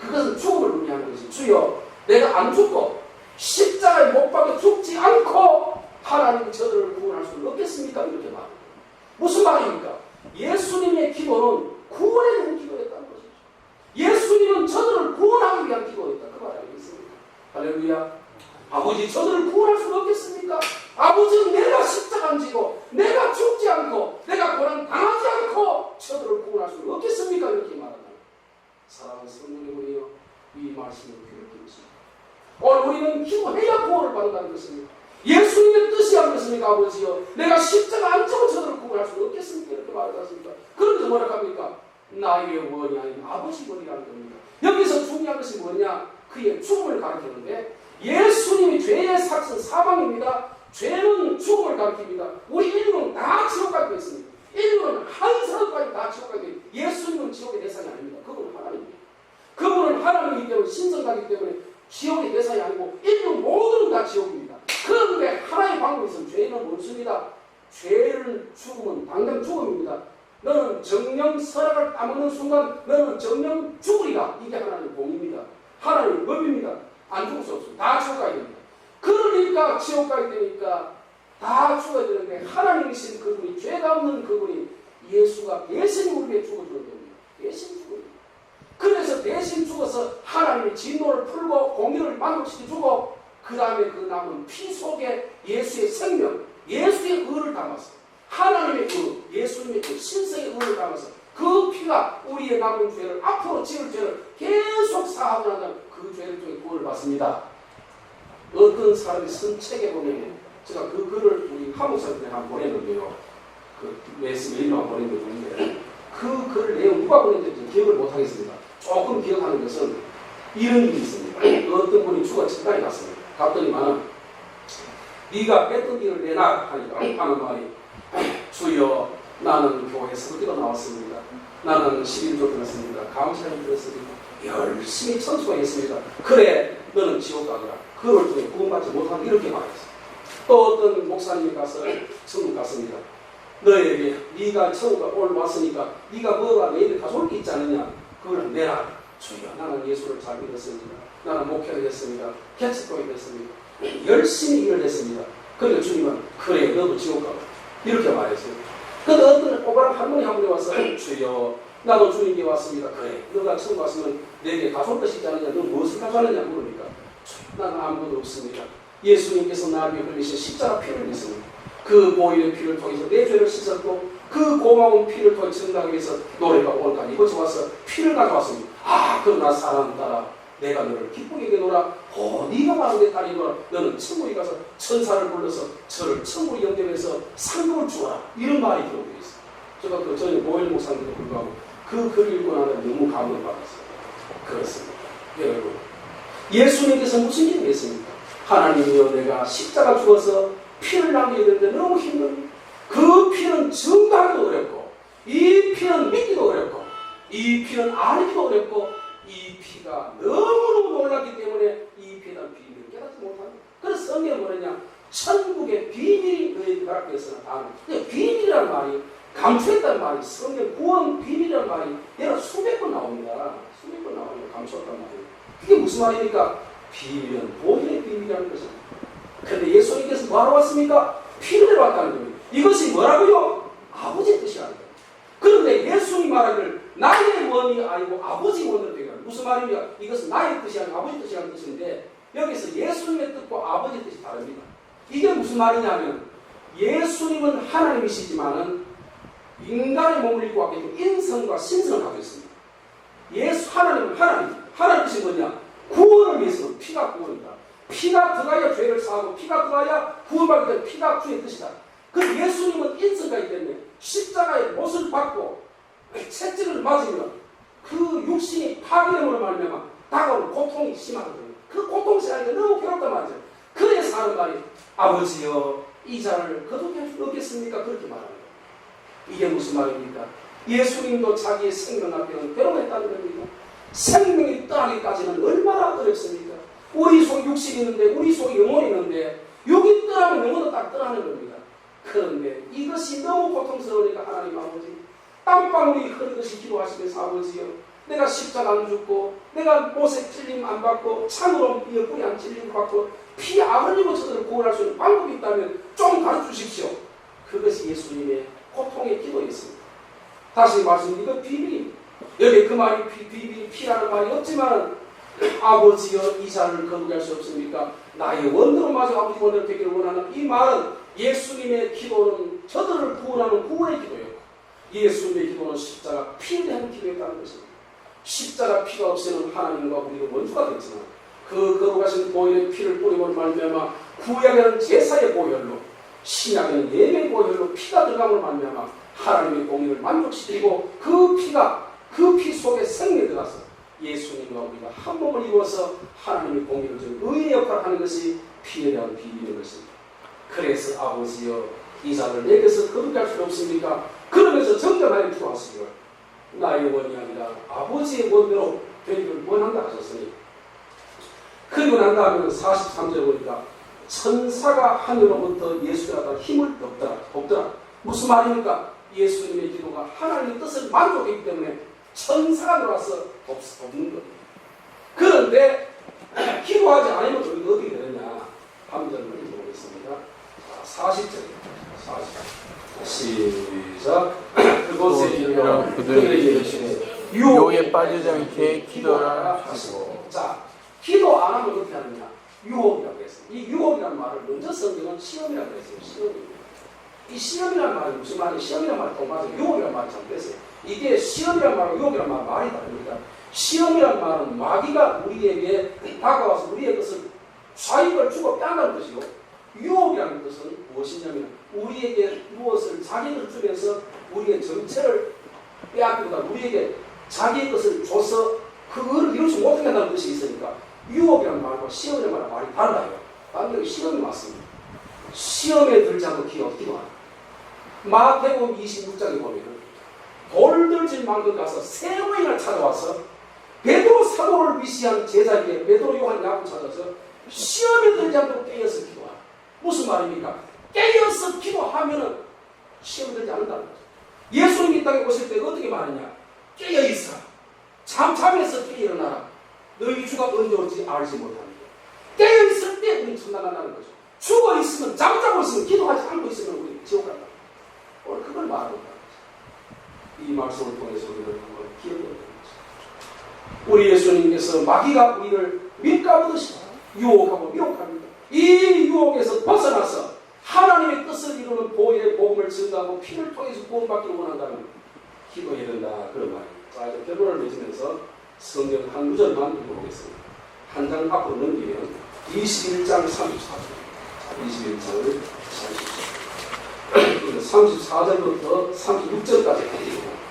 그것은 죽음을 의미하는 것이 주여 내가 안 죽고 십자가에 못 박혀 죽지 않고 하나님 저들을 구원할 수는 없겠습니까? 이렇게 말합니다. 무슨 말입니까? 예수님의 기도는 구원에 대한 기도였다는 것이죠. 예수님은 저들을 구원하기 위한 기도였다. 그 말 알겠습니까? 할렐루야. 아버지 저들을 구원할 수는 없겠습니까? 아버지는 내가 십자가를 지고 내가 죽지 않고 내가 고난 당하지 않고 저들을 구원할 수는 없겠습니까? 이렇게 말한다. 사랑하는 성도 여러분이여 이 말씀을 귀를 기울이십시오. 오늘 우리는 기도해야 구원을 받는다는 것입니다. 예수님의 뜻이 아니겠습니까? 아버지여 내가 십자가 안 지고 저들을 구원할 수는 없겠습니까? 이렇게 말하지 않습니까? 그런데 뭐라 합니까? 나의 원이 아닌 아버지 원이라는 겁니다. 여기서 중요한 것이 뭐냐? 그의 죽음을 가리키는데 예수님이 죄의 삭은 사망입니다. 죄는 죽음을 가리킵니다. 우리 인류는 다 지옥 가게 있습니다. 인류는 한 사람까지 다 지옥 가게 있습니다. 예수님은 지옥의 대상이 아닙니다. 그분은 하나님입니다. 그분은 하나님이기 때문에 신성하기 때문에 지옥의 대상이 아니고 인류 모두는 다 지옥입니다. 그런데 하나의 방법이 있으면 죄는 원수입니다. 죄를 죽으면 당장 죽음입니다. 너는 정령 서락을 따먹는 순간 너는 정령 죽으리라. 이게 하나님의 공입니다. 하나님의 법입니다. 안 죽을 수 없습니다. 다 지옥 가야 됩니다. 그러니까 지옥 가야 되니까 다 죽어야 되는데 하나님이신 그분이 죄가 없는 그분이 예수가 대신 우리에게 죽어주는 겁니다. 대신 죽어요. 그래서 대신 죽어서 하나님의 진노를 풀고 공의를 만족시켜주고 그 다음에 그 남은 피 속에 예수의 생명, 예수의 의를 담아서 하나님의 예수님의 신성의 의를 담아서 그 피가 우리의 남은 죄를 앞으로 지을 죄를 계속 사하고 나면 그 죄를 통해 구원을 받습니다. 어떤 사람이 쓴 책에 보면 제가 그 글을 우리 한국사람들에 한번 보냈는데요. 그 메일로 한번 보낸 게 있는데 그 글을 내용 누가 보냈는지 기억을 못하겠습니다. 조금 기억하는 것은 이런 일이 있습니다. 어떤 분이 죽어 천당에 갔습니다. 갔더니만 네가 뺐던 일을 내놔 하니까 하는 말이 주여 나는 교회에서 어디로 나왔습니다. 나는 11조 들었습니다. 감사를 들었습니다. 열심히 천수하겠습니다. 그래 너는 지옥 가거라. 그걸 통해 구원받지 못한다. 이렇게 말했어요. 또 어떤 목사님이 가서 천국 갔습니다. 너에게 네가 천국 올라왔으니까 네가 뭐가 내일 가져올 게 있지 않느냐. 그걸 내라. 주여 나는 예수를 잘 믿었습니다. 나는 목회를 했습니다. 개척교회 됐습니다. 열심히 일을 했습니다. 그러니까 주님은 그래 너도 지옥 가라. 이렇게 말했어요. 그런데 어떤 오바람 할머니 한 분이 와서 주여 나도 주님께 왔습니다. 그래 너가 천국 왔으면 내게 가져올 것이 있지 않느냐. 너 무엇을 가져왔느냐 물으니까 나는 아무것도 없습니다. 예수님께서 나를 위해 흘리신 십자가 피를 믿습니다. 그 보혈의 피를 통해서 내 죄를 씻었고 그 고마운 피를 통해 증당하기 위해서 노래가 오늘까지 이곳에 와서 피를 가져왔습니다. 아 그럼 나 사람 따라 내가 너를 기쁘게 여기노라. 네가 바로 내 딸이노라. 너는 천국에 가서 천사를 불러서 저를 천국에 영접해서 상급을 주어라. 이런 말이 기록되어 있어요. 제가 그 전에 모일 목사님도 불구하고 그 글을 읽고 나서 너무 감동을 받았어요. 그렇습니다. 여러분, 예수님께서 무슨 일을 했습니까? 하나님이여, 내가 십자가 죽어서 피를 남기게 되는데 너무 힘든, 그 피는 증거하기도 어렵고, 이 피는 믿기도 어렵고, 이 피는 알기도 어렵고, 이 피가 너무너무 놀랐기 때문에 이 피에 대한 비밀을 깨닫지 못합니다. 그래서 성경은 뭐냐? 천국의 비밀이 너희 앞에서 나타나는. 비밀이라는 말이, 감추했다는 말이, 성경 구원 비밀이라는 말이 여러 수백 번 나옵니다. 수백 번 나옵니다. 감추었단 말이에요. 그게 무슨 말입니까? 비밀은 보혈의 비밀이라는 것입니다. 그런데 예수님께서 뭐하러 왔습니까? 피를 내려왔다는 겁니다. 이것이 뭐라고요? 아버지의 뜻이라는 거예요. 그런데 예수님이 말하기를 나의 원이 아니고 아버지 원으로 되기를. 무슨 말입니까? 이것은 나의 뜻이 아니고 아버지 뜻이라는 뜻인데, 여기서 예수님의 뜻과 아버지의 뜻이 다릅니다. 이게 무슨 말이냐면, 예수님은 하나님이시지만은 인간의 몸을 입고 왔기 때문에 인성과 신성을 가지고 있습니다. 하나님은 하나님 뜻이 뭐냐? 구원을 위해서는 피가 구원이다. 피가 들어가야 죄를 사하고 피가 들어가야 구원받기 때문에 피가 주의 뜻이다. 그 예수님은 인성가이기 때문에 십자가의 못을 받고 채찍을 맞으면 그 육신이 파괴됨으로 말미암아 다가오는 고통이 심하거든요. 그 고통 시간이 너무 괴롭단 말이죠. 그래서 하는 말이 아버지여, 이 잔을 거두게 할 수 없겠습니까? 그렇게 말합니다. 이게 무슨 말입니까? 예수님도 자기의 생명 앞에는 괴로워했다는 겁니다. 생명이 떠나기까지는 얼마나 어렵습니까? 우리 속에 육신이 있는데, 우리 속에 영혼이 있는데, 육이 떠나면 영혼도 딱 떠나는 겁니다. 그런데 이것이 너무 고통스러우니까 하나님 아버지, 땀방울이 흐르듯이 기도하시면서 아버지요, 내가 십자가 안 죽고, 내가 못에 찔림 안 받고, 창으로 뿌리 안 찔림 받고, 피 안 흘리고 저들을 구원할 수 있는 방법이 있다면 좀 가르쳐 주십시오. 그것이 예수님의 고통의 기도였습니다. 다시 말씀드리면 이거 비밀입니다. 여기 그 말이 피라는 말이 없지만, 아버지여, 이 잔을 거두게 할 수 없습니까? 나의 원대로 마저 아버지 원대로 되기를 원하는 이 말은, 예수님의 기도는 저들을 구원하는 구원의 기도였고, 예수님의 기도는 십자가 피에 대한 기도였다는 것입니다. 십자가 피가 없이는 하나님과 우리가 원수가 됐지만, 그 거룩하신 보혈의 피를 뿌리고 말미암아 구약에는 제사의 보혈로, 신약에는 예배의 보혈로 피가 들어감으로 말미암아 하나님의 공의를 만족시키고, 그 피 속에 생명이 들어가서 예수님과 우리가 한 몸을 이루어서 하나님의 공의를 준 의의 역할을 하는 것이 피에 대한 비밀인 것입니다. 그래서 아버지여, 이 잔을 내게서 거두게 할 수 없습니까? 그러면서 정정하여 기도하시기를 나의 원이 아니라 아버지의 원대로 되기를 원한다 하셨으니, 그리고 난 다음에는 43절에 보니까 천사가 하늘로부터 예수께 나타나 힘을 덮더라. 무슨 말입니까? 예수님의 기도가 하나님의 뜻을 만족했기 때문에 천사가 들어와서 덮는 겁니다. 그런데 기도하지 않으면 우리가 어떻게 되느냐? 한 절을 읽어보겠습니다. 40절입니다. 40절. 시작. 그곳에 이르러 그들에게 이르시되 유혹에 빠지지 않게 기도하라 하시고. 자, 기도 안 하면 어떻게 하느냐? 유혹이라고 했어요. 이 유혹이라는 말을 먼저 성경은 시험이라고 했어요. 시험입니다. 이 시험이라는 말이 무슨 말이에요? 시험이라는 말이 또 맞아요. 유혹이라는 말이 잘못됐어요. 이게 시험이라는 말과 유혹이라는 말은 말이 다릅니다. 시험이라는 말은 마귀가 우리에게 다가와서 우리의 것을 좌익을 주고 빼앗는 것이요. 유혹이라는 것은 무엇이냐면 우리에게 무엇을 자기를 주면서 우리의 정체를 빼앗기보다 우리에게 자기의 것을 줘서 그거를 이루지 못하게 한다는 것이 있으니까 유혹이라는 말과 시험이라는 말은 말이 달라요. 반대로 시험이 맞습니다. 시험에 들지 않고 기도하라. 마태복음 26장에 보면 돌들진 만큼 가서 세 번이나 찾아와서 베드로 사도를 위시한 제자에게 베드로 요한 야고보 찾아서 시험에 들지 않고 깨어서 기도하라. 무슨 말입니까? 깨어서 기도하면은 시험에 들지 않는다는 거죠. 예수님이 이 땅에 오실 때 어떻게 말하냐? 깨어있어. 잠에서 깨어 일어나라. 너희 주가 언제 올지 알지 못합니다. 깨어있을 때 우리 천당한다는 거죠. 죽어있으면, 잠자고 있으면, 기도하지 않고 있으면 우리 지옥 간다. 오늘 그걸 말하고 있다는 거죠. 이 말씀을 통해서 우리는 한번 기억해야 되는 거죠. 우리 예수님께서 마귀가 우리를 밀가부듯이 유혹하고 미혹합니다. 이 유혹에서 벗어나서 하나님의 뜻을 이루는 보혈의 복음을 증거하고 피를 통해서 구원받기를 원한다면 기도해야 된다. 그런 말입니다. 자, 이제 결론을 맺으면서 성경 한 구절만 읽어보겠습니다. 한 장 앞으로 넘기면 21장 34절. 21장을 찾으십시오. 34절부터 36절까지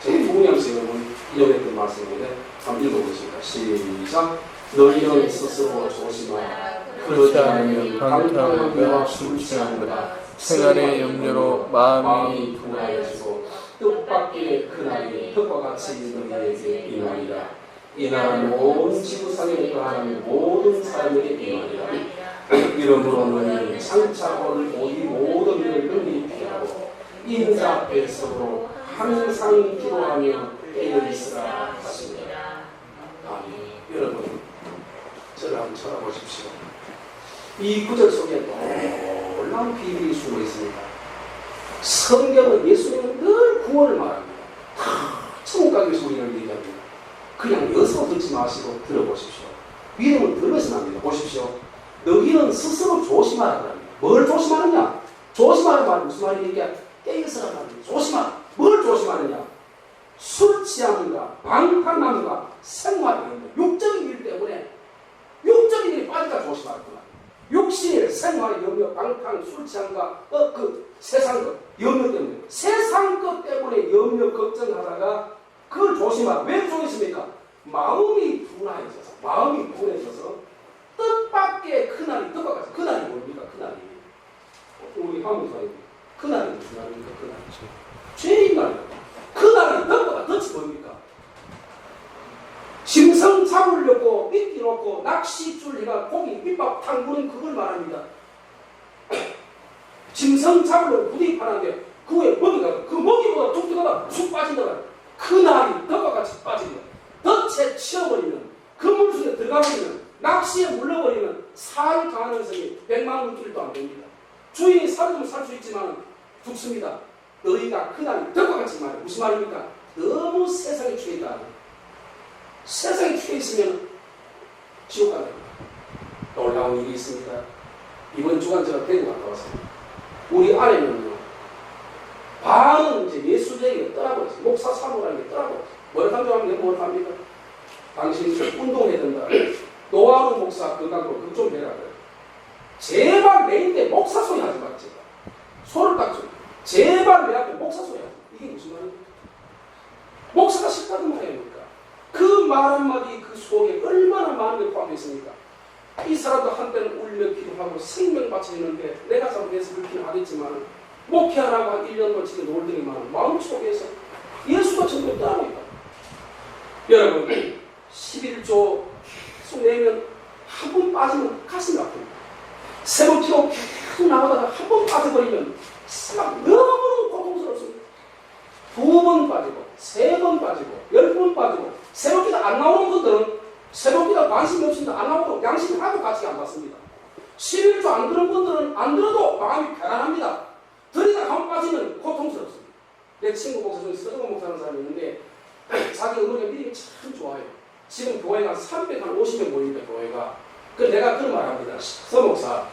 저희 부흥양 선생님은 이용했던 말씀인데 한번 읽어보겠습니다. 시작. 너희는 스스로 조심하라. 그렇지 않으면 방탕한 뼈와 술 취하느라 생활의 염려로 마음이 둔하여지고 뜻밖의 그날이 흙과 같이 너희에게 임하리라. 이날은 온 지구상에 거하는 모든 사람에게 임하리라. 이러므로 너희는 장차 올 이 모든 일을 능히 피하고 인자 앞에서로 항상 기도하며 깨어있으라 하시니라. 아멘. 여러분, 저를 한번 쳐다보십시오. 이 구절 속에 놀라운 비밀이 숨어 있습니다. 성경은 예수님은 늘 구원을 말합니다. 다 천국 가기 위해서 우리를 얘기합니다. 그냥 여서 듣지 마시고 들어보십시오. 믿음은 들으시면 안 됩니다. 보십시오. 너희는 스스로 조심하라 그럽니다. 뭘 조심하느냐? 조심하는 말은 무슨 말입니까? 깨어서란 말입니다. 조심하라. 뭘 조심하느냐? 술 취함과 방탕함과 생활입니다. 육적인 일 때문에 육적인 일이 빠지니까 조심하라. 육신의 생활의 염려, 방탕, 술 취함과 그 세상 것, 염려 때문에 세상 것 때문에 염려, 걱정하다가 그걸 조심하라. 왜 조심입니까? 마음이 둔해져서 뜻밖의 그날이 뜻과 같이 그날이 뭡니까? 그날이 우리 한문사입니다. 그날이 무슨 날입니까? 그날이 죄인 날입니다. 그날이 뜻과 뜻이 뭡니까? 짐승 잡으려고 미끼 놓고 낚시줄 해가 고기 밑밥 탕구는 그걸 말합니다. 짐승 잡으려고 부딪하는데 그 후에 먹이가 그 먹이보다 독특하다 쑥 빠진다. 그날이 덫과 같이 빠집니다. 덫에 치어버리면 그 물속에 들어가버리면 낚시에 물러버리면 살 가능성이 100만 원길도 안 됩니다. 주인이 살으면 살 수 있지만 죽습니다. 너희가 그날이 덫과 같이 말해. 무슨 말입니까? 너무 세상에 취해있다. 세상에 취해있으면 지옥 가는 겁니다. 놀라운 일이 있습니다. 이번 주간 제가 대구 갔다 왔습니다. 우리 아내는요, 반은 이제 예수적인 게 떠나버렸어요. 목사 사모라는 게 떠나버렸어요. 뭘 강조하면 뭘 합니까? 당신 운동해야 된다. 노아루 목사 건강으로 그거 좀 해라. 제발 내인데 목사 소리 하지 마. 제발. 소를 딱 줘. 제발 내 앞에 목사 소리 하지 마. 이게 무슨 말입니까? 목사가 싫다는 말입니까? 그 말 한마디 그 속에 얼마나 많은 게 포함되어 있습니까? 이 사람도 한때는 울며 기도하고 생명 바치는데 내가 잘못해서 그렇긴 하겠지만 목회하라고 한 1년 넘치게 놀더니만 마음속에서 예수가 전부 떠납니다. 여러분 11조 쑥 내면 한 번 빠지면 가슴이 아픕니다. 세 번 피고 계속 나오다가 한 번 빠져버리면 막 너무너무 고통스럽습니다. 2번 빠지고 3번 빠지고 10번 빠지고 새롭기가 안 나오는 분들은 새롭기가 관심이 없습니다. 안 나오고 양심이 하도 같이 안 받습니다. 11조 안 들은 분들은 안 들어도 마음이 편안합니다. 들이다 한 번 빠지면 고통스럽습니다. 내 친구 목사 중에 서정원 목사라는 사람이 있는데 자기 음악의 믿음이 참 좋아요. 지금 교회가 350명 모입니다. 교회가. 그래서 내가 그런 말 합니다. 서 목사,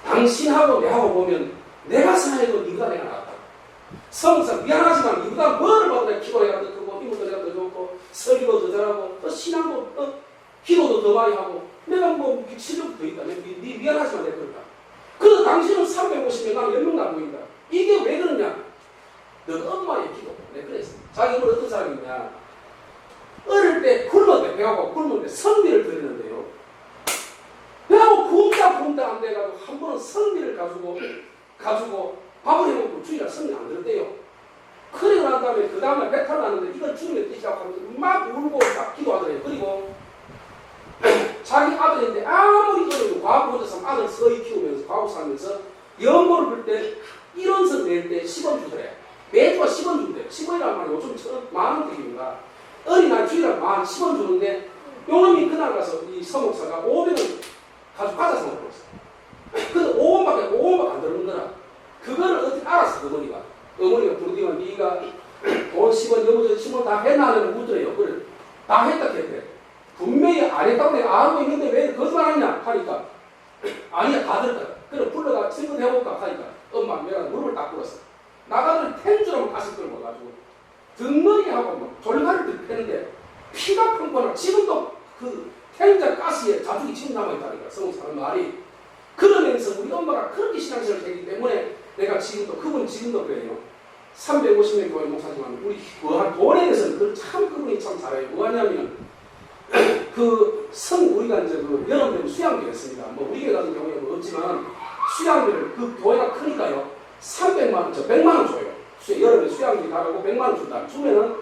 당신하고 내하고 보면 내가 생각해도 니보다 내가 낫다. 서 목사 미안하지만 니보다 뭐를 봐도 내가 기도해가 더 크고 이모도 내가 더 좋고 설교도 더 잘하고 또 신앙도 기도도 더 많이 하고 내가 뭐 실력도 더 있다. 니 미안하지만 내가 그럴까. 그래서 당신은 350명 나는 10명 남고있다. 이게 왜 그러냐? 너가 엄마의 기도. 내가 그랬어. 자기 오늘 어떤 사람이냐? 어릴 때 굶을 때 배하고 굶을 때 선비를 드리는데요. 배하고 굶다 안 돼가지고 한 번은 선비를 가지고 밥을 해먹고 주인이랑 선비 안 들었대요. 그러고 난 다음에 그 다음에 배탈 났는데 이건 주님의 뜻이라고 하면서 막 울고 막 기도하더래요. 그리고 자기 아들인데 아무리 어려도 과부 혼자서 아들 서희 키우면서 과부 살면서 연고를 불 때 1원선 낼 때 10원 주더래. 매주가 10원 준대. 10원이라는 말이 요즘 만원 드립니다. 어린아이 주일날 10원 주는데 요놈이 그날 가서 이 서목사가 500원 가지고 과자 사 먹고 있어. 그래서 5원밖에 안 들어오는 거라. 그거를 어떻게 알았어, 어머니가. 어머니가 부르디면 네가 돈 10원, 여보저 10원 다 했나 하는 묻더래요. 그래. 다 했다 했대. 분명히 안 했다고 내가 알고 있는데 왜 거짓말 하냐? 하니까 아니야, 다 들었다. 그래 불러가 친구 해볼까? 하니까 엄마 내가 무릎을 딱 꿇었어. 나가더니 텐주라고 가슴 끌고 가지고 등머리하고 막 졸가리를 패는데 피가 펑펑하고 지금도 그 굉장히 가스에 자죽이 지금 남아있다니까 성사하는 말이. 그러면서 우리 엄마가 그렇게 신앙생활을 했기 때문에 내가 지금도 그분 지금도 그래요. 350년 교회 목사지만 우리 돈에 대해서는 참 그분이 참 잘해요. 뭐하냐면 우리가 이제 여름에 수양교였습니다. 뭐 우리 교회 같은 경우에 뭐 없지만 수양비를 그 교회가 크니까요. 300만 원, 100만 원 줘요. 여름에 수양비 가라고 100만 원 준다. 주면은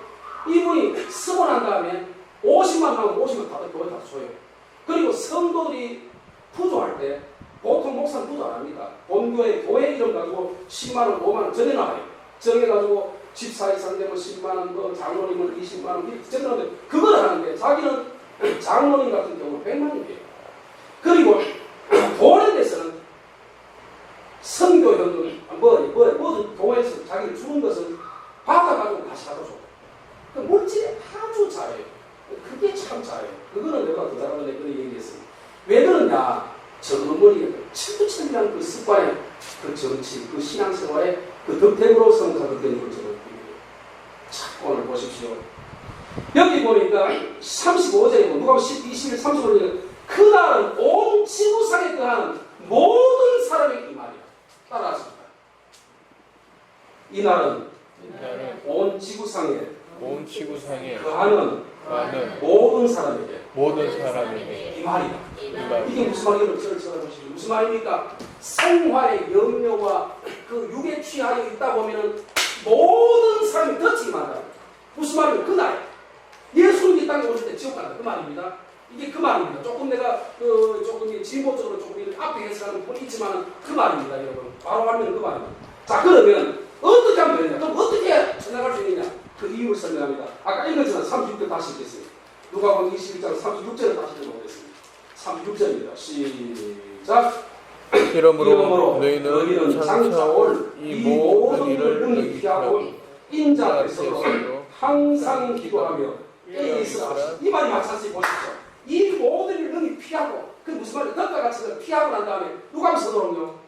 이분이 쓰고 난 다음에 50만 원 하면 50만 다 교회 다 줘요. 그리고 성도들이 부조할 때 보통 목사는 부조 안 합니다. 본교회 교회 이름 가지고 10만 원, 5만 원 정해놔요. 정해가지고 집사 이상 되면 10만 원, 뭐 장로님은 20만 원 이렇게 정해놓는데 그걸 하는데 자기는 장로님 같은 경우는 100만 원이에요. 그리고 돈에 대해서는 선교현금 모든 교회에서 자기를 주는 것은 받아가지고 다시 가져줘. 그 물질에 아주 잘해요. 그게 참 잘해요. 그거는 내가 그 사람한테 그런 얘기했습니다. 왜 그러냐? 저어머니가 철두철미한 그 습관에 그 정치, 그 신앙생활에 그 덕택으로 성사가 된 걸 저는 참 오늘 보십시오. 여기 보니까 35절에 누가 21, 35절에 그날은 온 지구상에 거하는 모든 사람에게 이 말이야. 따라하십니다. 이날은 온 지구상에 거하는 모든 사람에게 이 말이다. 이게 무슨 말이에요? 무슨 말입니까? 생활의 염려와 그 육에 취하여 있다 보면은 모든 사람이 덧치기만 한다. 무슨 말이에요? 그날 예수님이 이 땅에 오실 때 지옥 간다. 그 말입니다. 이게 그 말입니다. 조금 내가 조금 진보적으로 조금 앞에 해석하는 부분이 있지만 그 말입니다, 여러분. 바로 하면 그 말입니다. 자, 그러면 어떻게 하면 되느냐? 그럼 어떻게 해야 나갈 수 있느냐? 그 이유를 설명합니다. 아까 읽었지만 36절 다시 읽겠습니다. 누가복음 21장 36절을 다시 읽어보겠습니다. 36절입니다. 시작. 이러므로 너희는 장차 올 이 모든 일을 능히 피하고 인자 앞에서 항상 기도하며 애쓰라. 이 말이 마찬가지 보십시오. 이 모든 일을 능히 피하고 그 무슨 말이에요? 덕과 같이 피하고 난 다음에 누가 앞에 서도록요?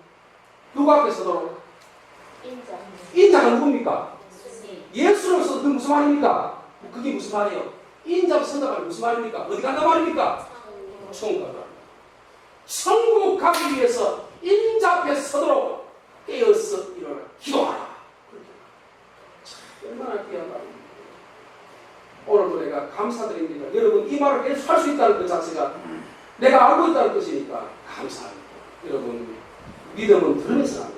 누가 앞에 서도록? 인자가 누굽니까? 예수로서 그 무슨 말입니까? 그게 무슨 말이에요? 인자 앞에 선다가 무슨 말입니까? 어디 간다 말입니까? 천국 간다. 천국 가기 위해서 인자 앞에 서도록 깨어서 일어나 기도하라. 얼마나 귀한 말입니다. 오늘도 내가 감사드립니다. 여러분 이 말을 계속 할 수 있다는 것 자체가 내가 알고 있다는 것이니까 감사합니다. 여러분 믿음은 들으면서 합니다.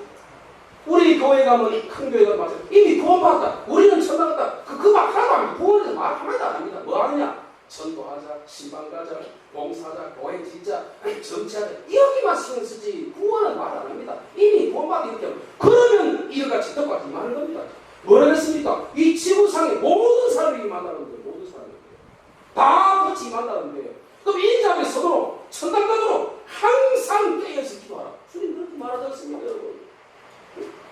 우리 교회 가면 큰 교회가 맞아요. 이미 구원받았다. 우리는 천당 갔다. 그 말 하나도 안 합니다. 구원에서 말 한마디도 안 합니다. 뭐 하느냐? 전도하자, 신방 가자, 봉사하자, 교회 짓자, 정치하자. 여기만 신경 쓰지 구원은 말 안 합니다. 이미 구원받기 이렇게 하면 그러면 이거같이 덕과 임하는 겁니다. 뭐라 했습니까? 이 지구상의 모든 사람이 임한다는 거예요. 모든 사람이. 다 같이 임한다는 거예요. 그럼 인자 앞에 서도록 천당 가도록 항상 깨어서 기도하라. 주님 그렇게 말하지 않습니까, 여러분?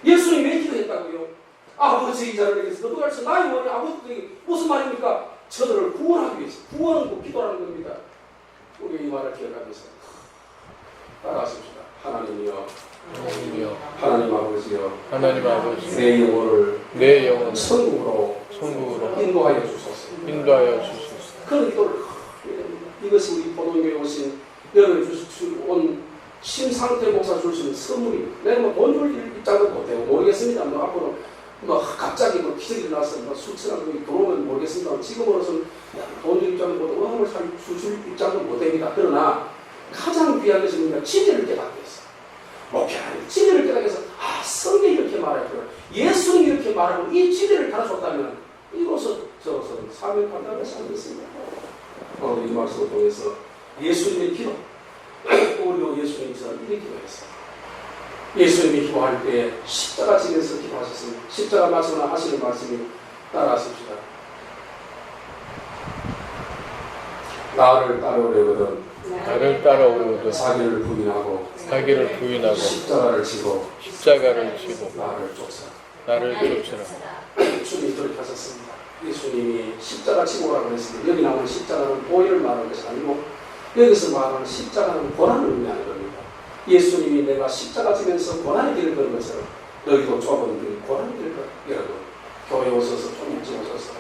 예수님이 왜 기도했다고요? 아버지 이 자를 위해서 너도 할수 나의 원이 아버지 무슨 말입니까? 저들을 구원하기 위해서. 구원은 꼭 기도하는 겁니다. 우리 이 말을 기억하면서 따라하십시다. 하나님이여, 하나님 아버지여, 내 영혼을 천국으로 인도하여 주소서. 그런 기도를 이것이 우리 보동교회 오신 여러분이 온 심상태 목사 줄 수 있는 선물입니다. 내가 뭐 돈 줄 입장도 못해요. 모르겠습니다. 뭐 앞으로 뭐 갑자기 뭐 기적이 일어나서 뭐 수천만 원이 들어오면 모르겠습니다. 지금으로서는 돈 줄 입장도 못하고 어음을 줄 입장도 못합니다. 그러나 가장 귀한 것이 우리가 진리를 깨닫게 했어요. 목회하는 진리를 깨닫게 해서 성경이 이렇게 말했구나. 예수님이 이렇게 말하고 이 진리를 가르쳤다면 이로써 저로서는 사명을 판단을 하지 않겠습니다. 오늘 이 말씀을 통해서 예수님의 기도 우리도 예수님처럼 이렇게 기도했어요. 예수님이 기도할 때 십자가 지면서 기도하셨습니다. 십자가 말씀을 하시는 말씀이 따라하십시다. 나를 따라오려거든 자기를 부인하고 십자가를 지고 나를 쫓으라. 주님이 그렇게 하셨습니다. 예수님이 십자가 지고라고 했습니다. 여기 나오는 십자가는 보혈을 말하는 것이 아니고 여기서 말하는 십자가는 고난을 의미하는 겁니다. 예수님이 내가 십자가 지면서 고난의 길을 걷는 것처럼 너희도 좁은 길 고난의 길을 걷. 여러분 교회 오셔서 좀 일찍 오셔서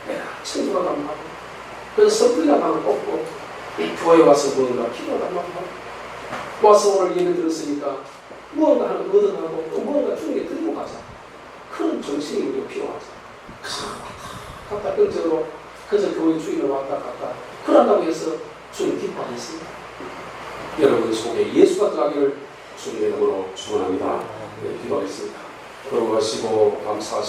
내가 친구라고 하고 그래서 선풀이나 방을 뽑고 교회 와서 무언가 필요하단 말이야. 와서 오늘 예를 들었으니까 무언가 하나 얻어가고 또 무언가 주님께 드리고 가자. 그런 정신이 우리가 필요하죠. 갔다 끈적으로 그저 교회 주인을 왔다 갔다 그런다고 해서 주님 기뻐하겠습니다. 여러분 속에 예수가 들어가기를 주님의 이름으로 축원합니다. 네, 기도하겠습니다. 걸어가시고 감사하시고